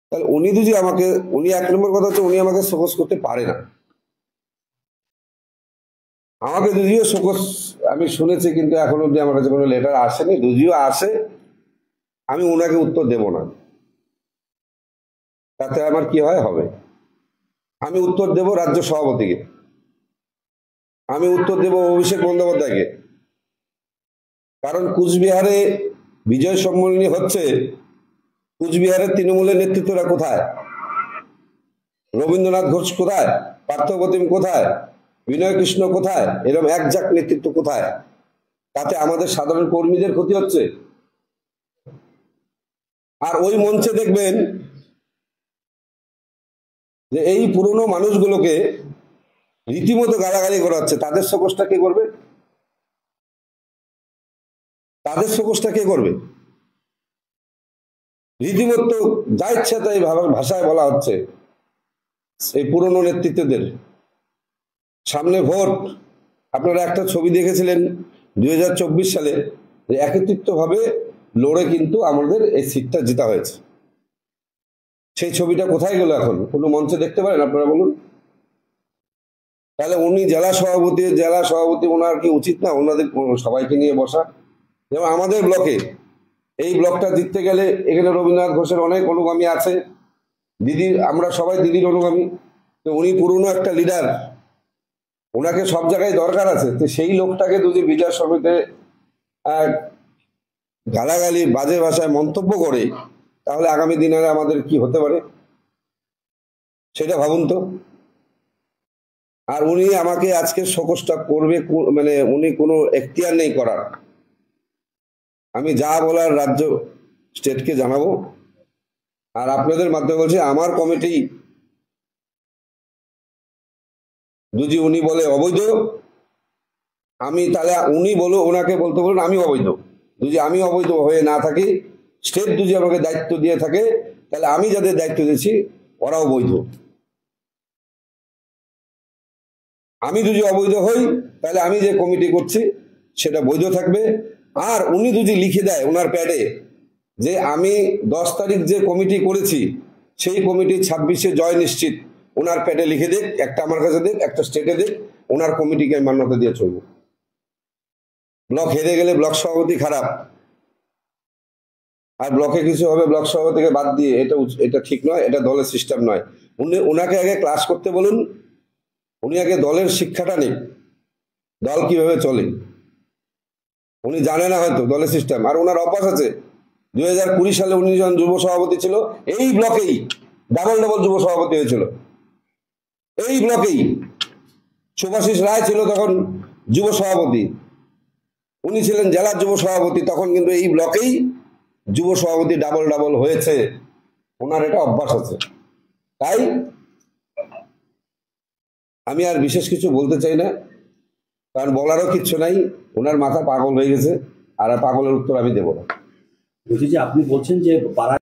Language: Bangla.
তাহলে উনি যদি আমাকে, উনি এক নম্বর কথা হচ্ছে উনি আমাকে শোকজ করতে পারে না। আমাকে যদিও শোকজ আমি শুনেছি, কিন্তু এখন অব্দি আমার কাছে কোনো লেটার আসেনি। যদিও আসে, আমি ওনাকে উত্তর দেব না। তাতে আমার কি হয় হবে, আমি উত্তর দেব রাজ্য সভাপতিকে, আমি উত্তর দেব অভিষেক বন্দ্যোপাধ্যায়কে। কারণ কুচবিহারে বিজয় সম্মেলনী হচ্ছে, কুচবিহারের তৃণমূলের নেতৃত্বরা কোথায়? রবীন্দ্রনাথ ঘোষ কোথায়? পার্থপ্রতিম কোথায়? বিনয় কৃষ্ণ কোথায়? এরকম একজাক নেতৃত্ব কোথায়? তাতে আমাদের সাধারণ কর্মীদের ক্ষতি হচ্ছে। আর ওই মঞ্চে দেখবেন যে এই পুরনো মানুষগুলোকে রীতিমতো গালাগালি করা হচ্ছে। তাদের শোকজটা কে করবে? তাদের শোকজটা কে করবে? রীতিমতো যা ইচ্ছা তাই ভাষায় বলা হচ্ছে এই পুরনো নেতৃত্বদের। সামনে ভোট, আপনারা একটা ছবি দেখেছিলেন 2024 সালে, যে একত্রিত ভাবে লড়ে কিন্তু আমাদের এই সিটটা জেতা হয়েছে। সেই ছবিটা কোথায় গেল? এখন কোনো মঞ্চে দেখতে পারেন আপনারা বলুন? তাহলে উনি জেলা সভাপতি ওনার কি উচিত না ওনাদের সবাইকে নিয়ে বসা? যেমন আমাদের ব্লকে, এই ব্লকটা জিততে গেলে এখানে রবীন্দ্রনাথ ঘোষের অনেক অনুগামী আছে, দিদির, আমরা সবাই দিদির অনুগামী। তো উনি পুরনো একটা লিডার, ওনাকে সব জায়গায় দরকার আছে। তো সেই লোকটাকে যদি বিজয় সমিতিতে গালাগালি বাজে ভাষায় মন্তব্য করে, তাহলে আগামী দিনে আমাদের কি হতে পারে সেটা ভাবুন তো। আর উনি আমাকে আজকে শোকজটা করবে, মানে উনি কোনো এখতিয়ার নেই করার। আমি যা বলার রাজ্য স্টেটকে জানাবো। আর আপনাদের মাধ্যমে বলছি, আমার কমিটি যদি উনি বলে অবৈধ, আমি তাহলে উনি ওনাকে বলতে বলুন আমি অবৈধ। যদি আমি অবৈধ হয়ে না থাকি, স্টেট যদি আমাকে দায়িত্ব দিয়ে থাকে, তাহলে আমি যাদের দায়িত্ব দিয়েছি ওরাও বৈধ। আমি যদি অবৈধ হই, তাহলে আমি যে কমিটি করছি সেটা বৈধ থাকবে। আর উনি যদি লিখে দেয় ওনার প্যাডে যে আমি 10 তারিখ যে কমিটি করেছি সেই কমিটি 26-এ জয় নিশ্চিত, ওনার প্যাডে লিখে দেখ, একটা আমার কাছে দেখ, একটা স্টেটে দেখ, ওনার কমিটিকে আমি মান্যতা দিয়ে চলবো। ব্লক হেরে গেলে ব্লক সভাপতি খারাপ, আর ব্লকে কিছু হবে ব্লক সভাপতিকে বাদ দিয়ে, এটা ঠিক নয়, এটা দলের সিস্টেম নয়। ওনাকে আগে ক্লাস করতে বলুন, উনি আগে দলের শিক্ষাটা নিন, দল কিভাবে চলে। উনি জানে না হয়তো দলের সিস্টেম। আর ওনার অভ্যাস আছে, 2020 সালে উনি যখন যুব সভাপতি ছিল, এই ব্লকেই ডাবল যুব সভাপতি হয়েছিল। এই ব্লকেই শুভাশিস রায় ছিল তখন যুব সভাপতি, উনি ছিলেন জেলার যুব সভাপতি, তখন কিন্তু এই ব্লকেই যুব সভাপতি ডাবল হয়েছে। ওনার এটা অভ্যাস আছে। তাই আমি আর বিশেষ কিছু বলতে চাই না, কারণ বলারও কিচ্ছু নাই। ওনার মাথা পাগল হয়ে গেছে, আর পাগলের উত্তর আমি দেব না। বলছি যে আপনি বলছেন যে